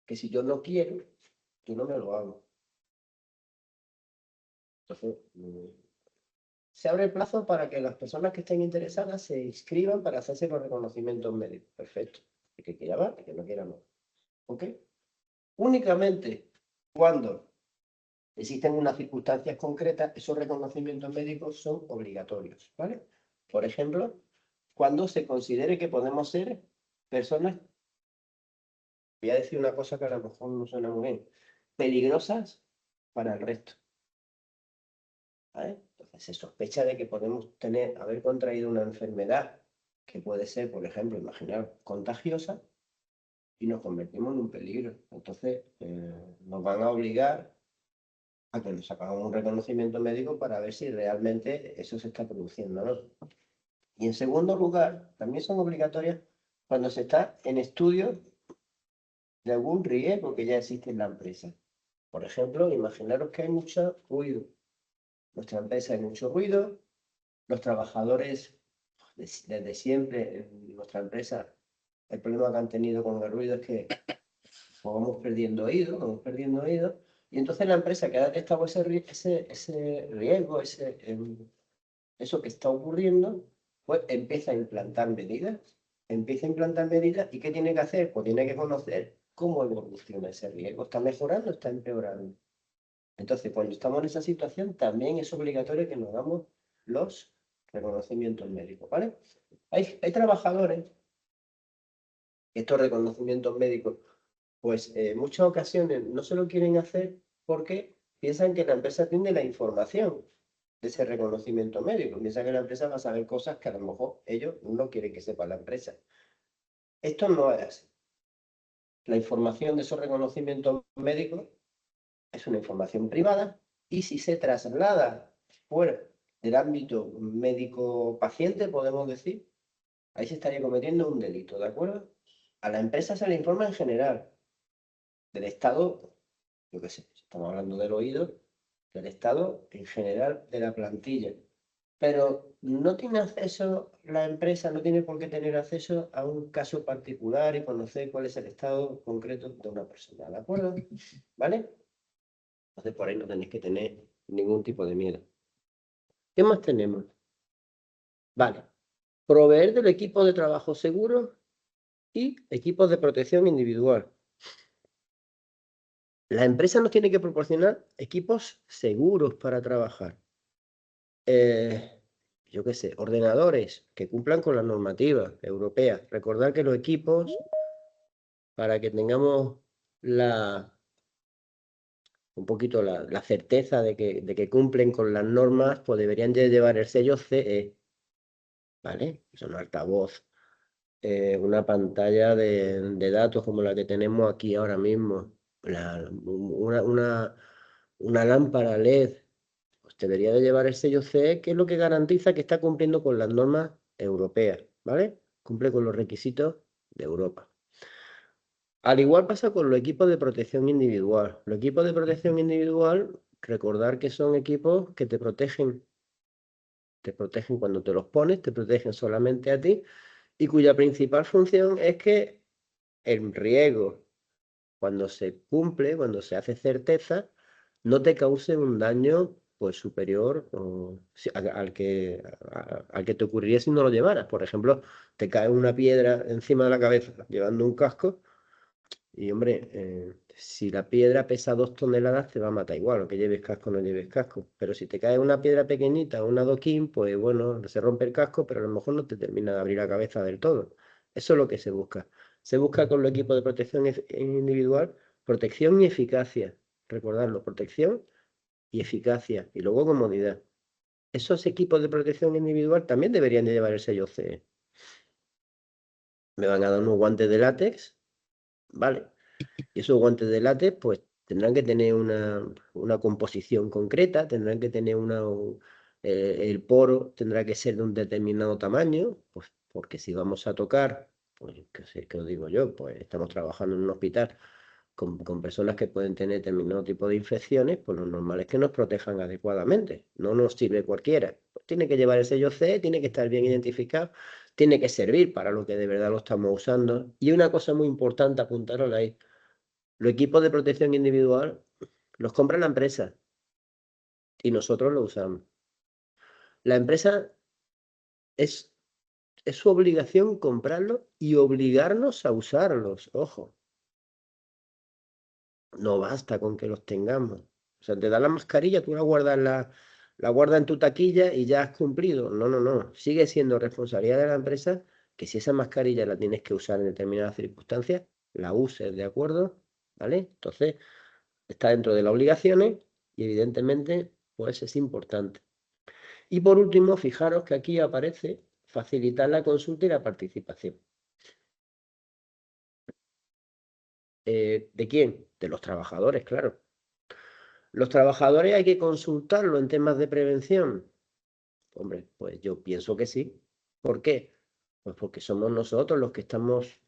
Que si yo no quiero, tú no me lo hagas. Entonces, se abre el plazo para que las personas que estén interesadas se inscriban para hacerse los reconocimientos médicos. Perfecto. El que quiera va, el que no quiera no. ¿Ok? Únicamente cuando existen unas circunstancias concretas, esos reconocimientos médicos son obligatorios, ¿vale? Por ejemplo, cuando se considere que podemos ser personas, voy a decir una cosa que a lo mejor no suena muy bien, peligrosas para el resto, ¿vale? Entonces se sospecha de que podemos haber contraído una enfermedad que puede ser, por ejemplo, imaginar contagiosa y nos convertimos en un peligro. Entonces nos van a obligar a que nos hagamos un reconocimiento médico para ver si realmente eso se está produciendo, ¿no? Y en segundo lugar, también son obligatorias cuando se está en estudio de algún riesgo que ya existe en la empresa. Por ejemplo, imaginaros que hay mucho ruido. Nuestra empresa hay mucho ruido, los trabajadores desde siempre en nuestra empresa, el problema que han tenido con el ruido es que vamos perdiendo oído, y entonces la empresa que ha detectado ese riesgo, eso que está ocurriendo, pues empieza a implantar medidas. ¿Y qué tiene que hacer? Pues tiene que conocer cómo evoluciona ese riesgo. ¿Está mejorando o está empeorando? Entonces, cuando estamos en esa situación, también es obligatorio que nos damos los reconocimientos médicos, ¿vale? Hay trabajadores, estos reconocimientos médicos, pues en muchas ocasiones no se lo quieren hacer porque piensan que la empresa tiene la información de ese reconocimiento médico. Piensan que la empresa va a saber cosas que a lo mejor ellos no quieren que sepa la empresa. Esto no es así. La información de esos reconocimientos médicos es una información privada y si se traslada fuera del ámbito médico-paciente, podemos decir, ahí se estaría cometiendo un delito, ¿de acuerdo? A la empresa se le informa en general del estado, yo qué sé, estamos hablando del oído, del estado en general de la plantilla. Pero no tiene acceso, la empresa no tiene por qué tener acceso a un caso particular y conocer cuál es el estado concreto de una persona, ¿de acuerdo? ¿Vale? Entonces por ahí no tenéis que tener ningún tipo de miedo. ¿Qué más tenemos? Vale. Proveer del equipo de trabajo seguro y equipos de protección individual. La empresa nos tiene que proporcionar equipos seguros para trabajar. Yo qué sé, ordenadores que cumplan con las normativas europeas. Recordad que los equipos, para que tengamos un poquito la certeza de que cumplen con las normas, pues deberían de llevar el sello CE, ¿vale? Son altavoz una pantalla de datos como la que tenemos aquí ahora mismo, una lámpara LED, pues debería de llevar el sello CE, que es lo que garantiza que está cumpliendo con las normas europeas, ¿vale? Cumple con los requisitos de Europa. Al igual pasa con los equipos de protección individual. Los equipos de protección individual, recordar que son equipos que te protegen cuando te los pones, te protegen solamente a ti, y cuya principal función es que el riego, cuando se cumple, cuando se hace certeza, no te cause un daño pues superior al que te ocurriría si no lo llevaras. Por ejemplo, te cae una piedra encima de la cabeza llevando un casco y, hombre, si la piedra pesa 2 toneladas, te va a matar igual, aunque lleves casco o no lleves casco. Pero si te cae una piedra pequeñita, un adoquín, pues bueno, se rompe el casco, pero a lo mejor no te termina de abrir la cabeza del todo. Eso es lo que se busca. Se busca con los equipos de protección individual, protección y eficacia. Recordarlo, protección y eficacia. Y luego comodidad. Esos equipos de protección individual también deberían de llevar el sello CE. Me van a dar unos guantes de látex, ¿vale? Y esos guantes de látex, pues tendrán que tener una composición concreta, tendrán que tener el poro tendrá que ser de un determinado tamaño, pues porque si vamos a tocar, pues qué sé, qué os digo yo, pues estamos trabajando en un hospital con personas que pueden tener determinado tipo de infecciones, pues lo normal es que nos protejan adecuadamente. No nos sirve cualquiera. Pues tiene que llevar el sello CE, tiene que estar bien identificado, tiene que servir para lo que de verdad lo estamos usando. Y una cosa muy importante, apuntaros ahí. Los equipos de protección individual los compra la empresa y nosotros los usamos. La empresa es su obligación comprarlos y obligarnos a usarlos. Ojo, no basta con que los tengamos. O sea, te da la mascarilla, tú la guardas en tu taquilla y ya has cumplido. No, no, no. Sigue siendo responsabilidad de la empresa que si esa mascarilla la tienes que usar en determinadas circunstancias, la uses, ¿de acuerdo? ¿Vale? Entonces, está dentro de las obligaciones y evidentemente pues es importante. Y por último, fijaros que aquí aparece facilitar la consulta y la participación. ¿De quién? De los trabajadores, claro. ¿Los trabajadores hay que consultarlo en temas de prevención? Hombre, pues yo pienso que sí. ¿Por qué? Pues porque somos nosotros los que estamos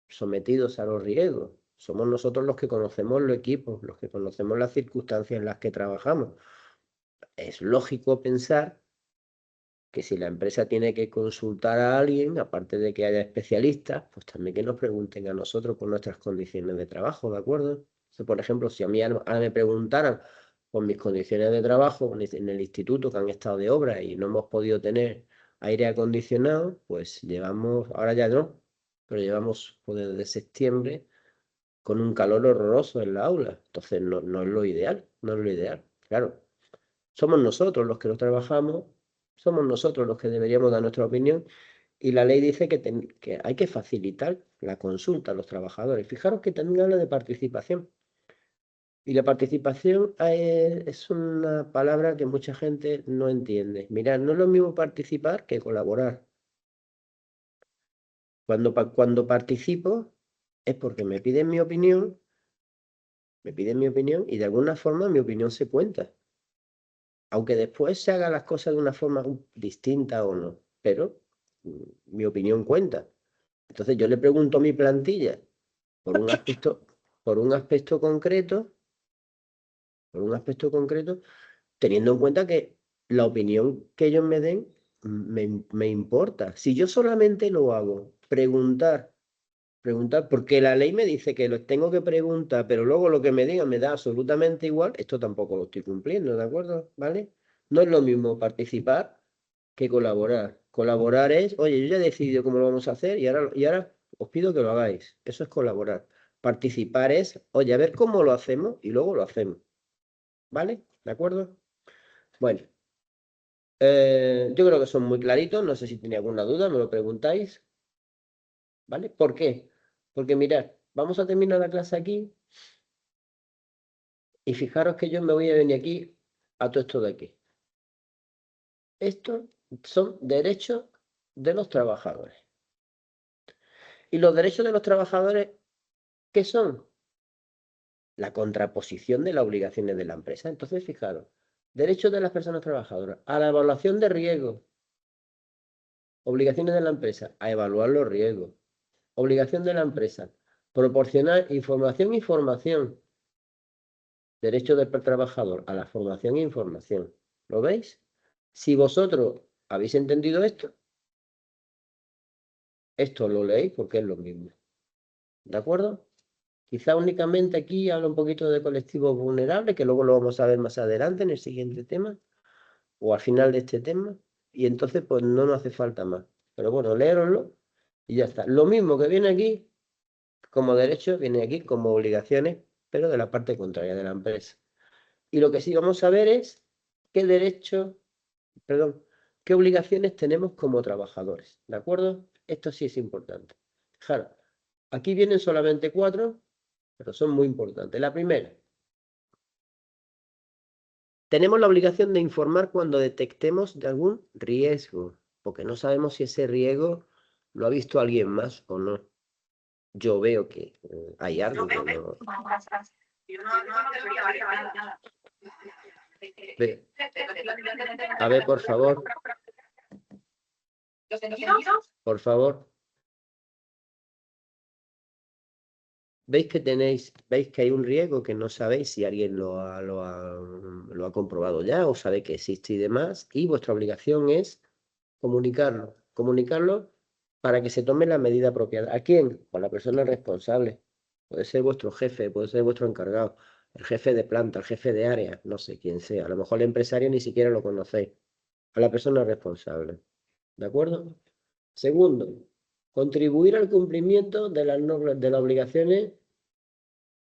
sometidos a los riesgos. Somos nosotros los que conocemos los equipos, los que conocemos las circunstancias en las que trabajamos. Es lógico pensar que si la empresa tiene que consultar a alguien, aparte de que haya especialistas, pues también que nos pregunten a nosotros por nuestras condiciones de trabajo, ¿de acuerdo? Entonces, por ejemplo, si a mí ahora me preguntaran por mis condiciones de trabajo en el instituto, que han estado de obra y no hemos podido tener aire acondicionado, pues llevamos, ahora ya no, pero llevamos pues, desde septiembre con un calor horroroso en la aula. Entonces no es lo ideal, no es lo ideal. Claro, somos nosotros los que lo trabajamos, somos nosotros los que deberíamos dar nuestra opinión y la ley dice que hay que facilitar la consulta a los trabajadores. Fijaros que también habla de participación. Y la participación es una palabra que mucha gente no entiende. Mirad, no es lo mismo participar que colaborar. Cuando participo es porque me piden mi opinión y de alguna forma mi opinión se cuenta. Aunque después se hagan las cosas de una forma distinta o no, pero mi opinión cuenta. Entonces yo le pregunto a mi plantilla por un aspecto, por un aspecto concreto, teniendo en cuenta que la opinión que ellos me den me importa. Si yo solamente lo hago, preguntar, porque la ley me dice que los tengo que preguntar, pero luego lo que me digan me da absolutamente igual, esto tampoco lo estoy cumpliendo, ¿de acuerdo? ¿Vale? No es lo mismo participar que colaborar. Colaborar es, oye, yo ya he decidido cómo lo vamos a hacer y ahora os pido que lo hagáis. Eso es colaborar. Participar es, oye, a ver cómo lo hacemos y luego lo hacemos. ¿Vale? ¿De acuerdo? Bueno, yo creo que son muy claritos. No sé si tenía alguna duda, me lo preguntáis. ¿Vale? ¿Por qué? Porque mirad, vamos a terminar la clase aquí y fijaros que yo me voy a venir aquí a todo esto de aquí. Estos son derechos de los trabajadores. ¿Y los derechos de los trabajadores qué son? La contraposición de las obligaciones de la empresa. Entonces, fijaros, derechos de las personas trabajadoras a la evaluación de riesgos. Obligaciones de la empresa a evaluar los riesgos. Obligación de la empresa, proporcionar información y formación. Derecho del trabajador a la formación e información. ¿Lo veis? Si vosotros habéis entendido esto lo leéis porque es lo mismo. ¿De acuerdo? Quizá únicamente aquí habla un poquito de colectivos vulnerables, que luego lo vamos a ver más adelante en el siguiente tema, o al final de este tema, y entonces pues no nos hace falta más. Pero bueno, léeroslo y ya está. Lo mismo que viene aquí como derecho, viene aquí como obligaciones, pero de la parte contraria de la empresa. Y lo que sí vamos a ver es qué derechos, perdón, qué obligaciones tenemos como trabajadores, ¿de acuerdo? Esto sí es importante. Fijaros, aquí vienen solamente 4, pero son muy importantes. La primera, tenemos la obligación de informar cuando detectemos de algún riesgo, porque no sabemos si ese riesgo lo ha visto alguien más o no. Yo veo que hay algo que no... A ver, por favor. Por favor. ¿Veis que hay un riesgo que no sabéis si alguien lo ha comprobado ya o sabe que existe y demás? Y vuestra obligación es comunicarlo. Comunicarlo para que se tome la medida apropiada. ¿A quién? A la persona responsable. Puede ser vuestro jefe, puede ser vuestro encargado, el jefe de planta, el jefe de área, no sé quién sea. A lo mejor el empresario ni siquiera lo conocéis. A la persona responsable. ¿De acuerdo? Segundo, contribuir al cumplimiento de las normas, de las obligaciones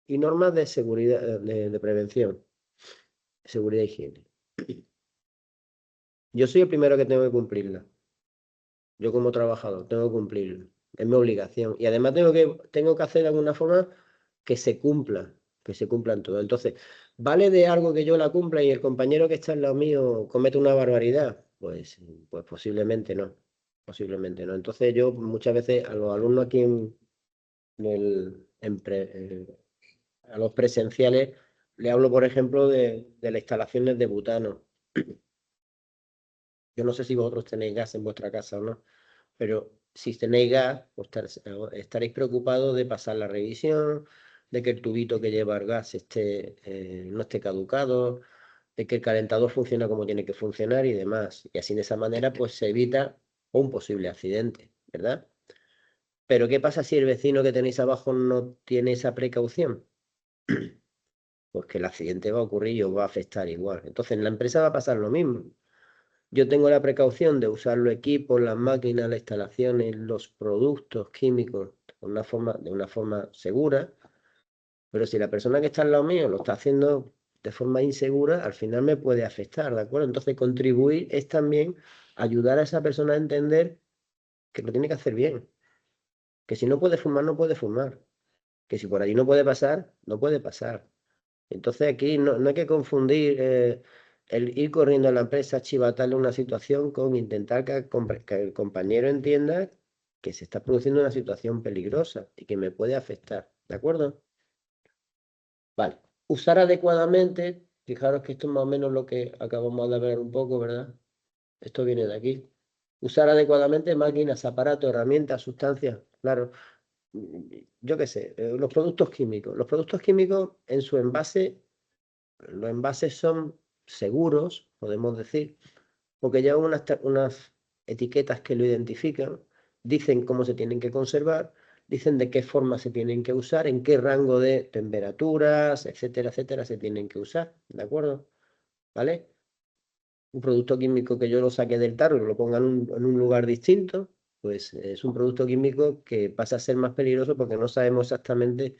y normas de seguridad, de prevención, seguridad y higiene. Yo soy el primero que tengo que cumplirla. Yo como trabajador tengo que cumplirla. Es mi obligación. Y además tengo que hacer de alguna forma que se cumplan todo. Entonces, ¿vale de algo que yo la cumpla y el compañero que está al lado mío comete una barbaridad? Pues posiblemente no. Posiblemente no. Entonces yo muchas veces a los alumnos aquí a los presenciales le hablo, por ejemplo, de las instalaciones de butano. Yo no sé si vosotros tenéis gas en vuestra casa o no, pero si tenéis gas, pues estaréis preocupados de pasar la revisión, de que el tubito que lleva el gas no esté caducado, de que el calentador funcione como tiene que funcionar y demás. Y así de esa manera pues se evita un posible accidente, ¿verdad? Pero ¿qué pasa si el vecino que tenéis abajo no tiene esa precaución? Pues que el accidente va a ocurrir y os va a afectar igual. Entonces en la empresa va a pasar lo mismo. Yo tengo la precaución de usar los equipos, las máquinas, las instalaciones, los productos químicos de una forma segura, pero si la persona que está al lado mío lo está haciendo de forma insegura, al final me puede afectar, ¿de acuerdo? Entonces contribuir es también ayudar a esa persona a entender que lo tiene que hacer bien, que si no puede fumar, no puede fumar, que si por allí no puede pasar, no puede pasar. Entonces aquí no hay que confundir el ir corriendo a la empresa, chivatarle una situación con intentar que el compañero entienda que se está produciendo una situación peligrosa y que me puede afectar. ¿De acuerdo? Vale. Usar adecuadamente, fijaros que esto es más o menos lo que acabamos de ver un poco, ¿verdad? Esto viene de aquí. Usar adecuadamente máquinas, aparatos, herramientas, sustancias. Claro, yo qué sé, los productos químicos. Los productos químicos en su envase, los envases son seguros, podemos decir, porque llevan unas etiquetas que lo identifican, dicen cómo se tienen que conservar, dicen de qué forma se tienen que usar, en qué rango de temperaturas, etcétera, etcétera, se tienen que usar, ¿de acuerdo? ¿Vale? Un producto químico que yo lo saque del tarro y lo ponga en un lugar distinto, pues es un producto químico que pasa a ser más peligroso porque no sabemos exactamente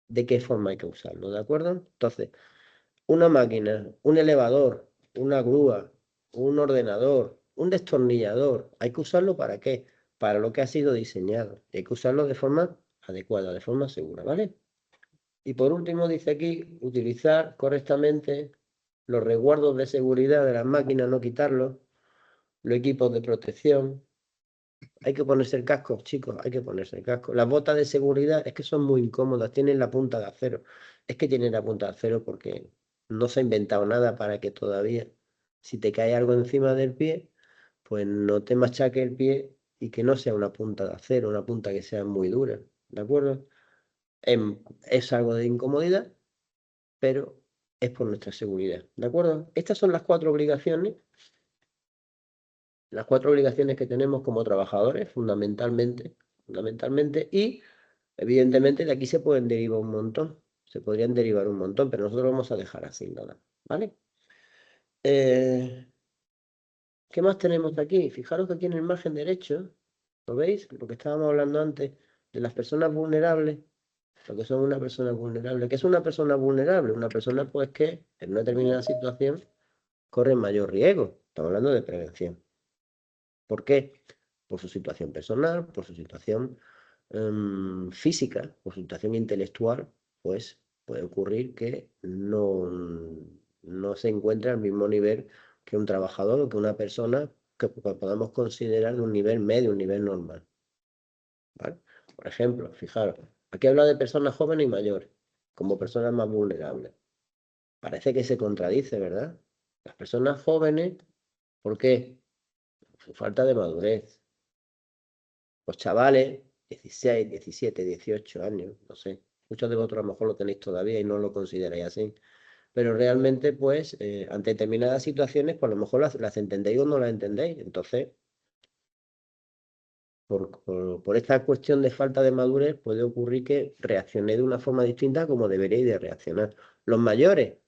de qué forma hay que usarlo, ¿de acuerdo? Entonces, una máquina, un elevador, una grúa, un ordenador, un destornillador, ¿hay que usarlo para qué? Para lo que ha sido diseñado. Hay que usarlo de forma adecuada, de forma segura, ¿vale? Y por último dice aquí, utilizar correctamente los resguardos de seguridad de las máquinas, no quitarlos, los equipos de protección, Hay que ponerse el casco, chicos, hay que ponerse el casco. Las botas de seguridad es que son muy incómodas, tienen la punta de acero. Es que tienen la punta de acero porque no se ha inventado nada para que todavía, si te cae algo encima del pie, pues no te machaque el pie y que no sea una punta de acero, una punta que sea muy dura, ¿de acuerdo? Es algo de incomodidad, pero es por nuestra seguridad, ¿de acuerdo? Estas son las 4 obligaciones. Las 4 obligaciones que tenemos como trabajadores, fundamentalmente, y evidentemente de aquí se pueden derivar un montón, se podrían derivar un montón, pero nosotros vamos a dejar así nada, ¿vale? ¿Qué más tenemos aquí? Fijaros que aquí en el margen derecho, ¿lo veis? Lo que estábamos hablando antes de las personas vulnerables, lo que son una persona vulnerable. ¿Qué es una persona vulnerable? Una persona pues que en una determinada situación corre mayor riesgo. Estamos hablando de prevención. ¿Por qué? Por su situación personal, por su situación física, por su situación intelectual, pues puede ocurrir que no se encuentre al mismo nivel que un trabajador o que una persona que podamos considerar de un nivel medio, un nivel normal. ¿Vale? Por ejemplo, fijaros, aquí habla de personas jóvenes y mayores, como personas más vulnerables. Parece que se contradice, ¿verdad? Las personas jóvenes, ¿por qué? Su falta de madurez. Los chavales, 16, 17, 18 años, no sé. Muchos de vosotros a lo mejor lo tenéis todavía y no lo consideráis así. Pero realmente, pues, ante determinadas situaciones, pues a lo mejor las entendéis o no las entendéis. Entonces, por esta cuestión de falta de madurez, puede ocurrir que reaccionéis de una forma distinta como deberíais de reaccionar. Los mayores,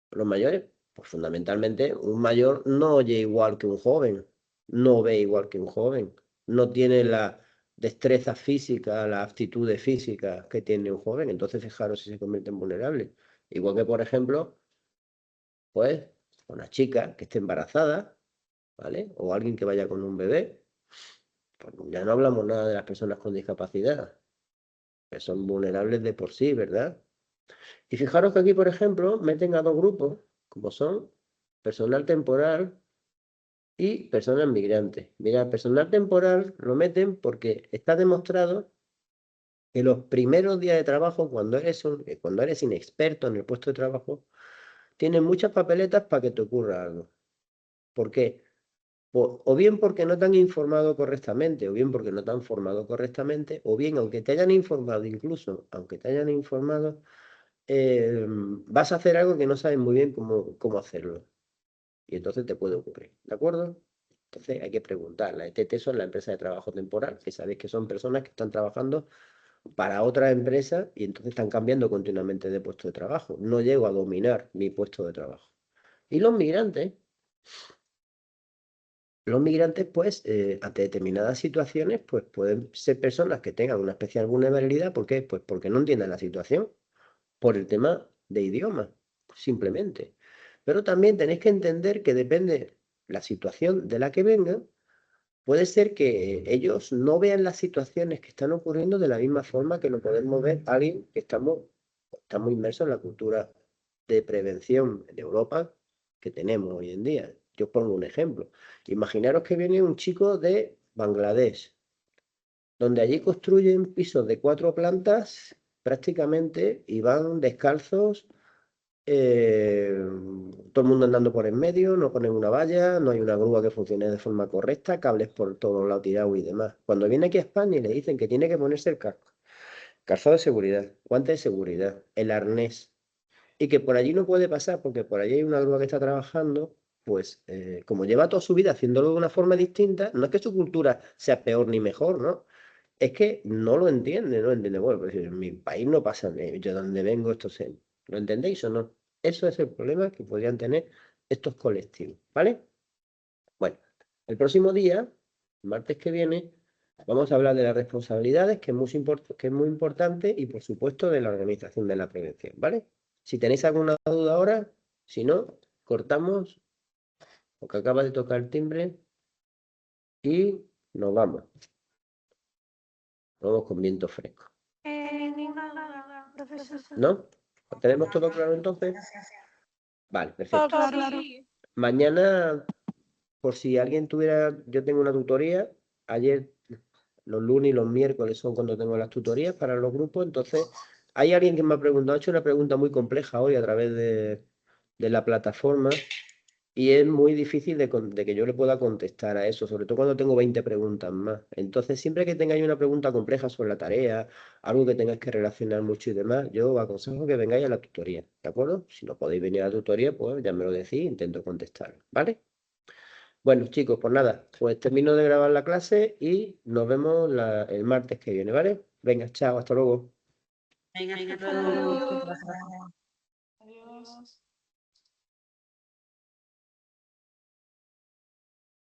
pues fundamentalmente, un mayor no oye igual que un joven, no ve igual que un joven, no tiene la destreza física, las aptitudes físicas que tiene un joven, entonces fijaros si se convierte en vulnerable. Igual que, por ejemplo, pues una chica que esté embarazada, ¿vale? O alguien que vaya con un bebé, pues ya no hablamos nada de las personas con discapacidad, que son vulnerables de por sí, ¿verdad? Y fijaros que aquí, por ejemplo, meten a 2 grupos, como son personal temporal y personas migrantes. Mira, personal temporal lo meten porque está demostrado que los primeros días de trabajo, cuando eres inexperto en el puesto de trabajo, tienes muchas papeletas para que te ocurra algo. ¿Por qué? O bien porque no te han informado correctamente, o bien porque no te han formado correctamente, o bien aunque te hayan informado, incluso aunque te hayan informado, vas a hacer algo que no sabes muy bien cómo hacerlo. Y entonces te puede ocurrir, ¿de acuerdo? Entonces hay que preguntar. La ETT son la empresa de trabajo temporal, que sabéis que son personas que están trabajando para otras empresas y entonces están cambiando continuamente de puesto de trabajo. No llego a dominar mi puesto de trabajo. Y los migrantes, pues, ante determinadas situaciones, pues pueden ser personas que tengan una especial vulnerabilidad. ¿Por qué? Pues porque no entienden la situación, por el tema de idioma, simplemente. Pero también tenéis que entender que depende la situación de la que vengan, puede ser que ellos no vean las situaciones que están ocurriendo de la misma forma que lo podemos ver alguien que estamos inmersos en la cultura de prevención en Europa que tenemos hoy en día. Yo os pongo un ejemplo. Imaginaros que viene un chico de Bangladesh, donde allí construyen pisos de 4 plantas prácticamente y van descalzos, todo el mundo andando por en medio, no ponen una valla, no hay una grúa que funcione de forma correcta, cables por todos lados tirados y demás. Cuando viene aquí a España y le dicen que tiene que ponerse el casco, calzado de seguridad, guantes de seguridad, el arnés, y que por allí no puede pasar porque por allí hay una grúa que está trabajando, pues como lleva toda su vida haciéndolo de una forma distinta, no es que su cultura sea peor ni mejor, ¿no? Es que no entiende. Bueno, pues en mi país no pasa, yo donde vengo, ¿lo entendéis o no? Eso es el problema que podrían tener estos colectivos, ¿vale? Bueno, el próximo día, el martes que viene, vamos a hablar de las responsabilidades, que es muy importante, y por supuesto de la organización de la prevención, ¿vale? Si tenéis alguna duda ahora, si no, cortamos, porque acaba de tocar el timbre, y nos vamos. Vamos con viento fresco. Ninguna duda, profesor. ¿No? ¿Lo tenemos todo claro entonces? Vale, perfecto. Todo claro. Mañana, por si alguien tuviera, yo tengo una tutoría ayer, los lunes y los miércoles son cuando tengo las tutorías para los grupos. Entonces, hay alguien que me ha preguntado, ha hecho una pregunta muy compleja hoy a través de la plataforma. Y es muy difícil de que yo le pueda contestar a eso, sobre todo cuando tengo 20 preguntas más. Entonces, siempre que tengáis una pregunta compleja sobre la tarea, algo que tengáis que relacionar mucho y demás, yo os aconsejo que vengáis a la tutoría, ¿de acuerdo? Si no podéis venir a la tutoría, pues ya me lo decís, intento contestar, ¿vale? Bueno, chicos, pues nada, pues termino de grabar la clase y nos vemos el martes que viene, ¿vale? Venga, chao, hasta luego. Venga, hasta luego. Adiós.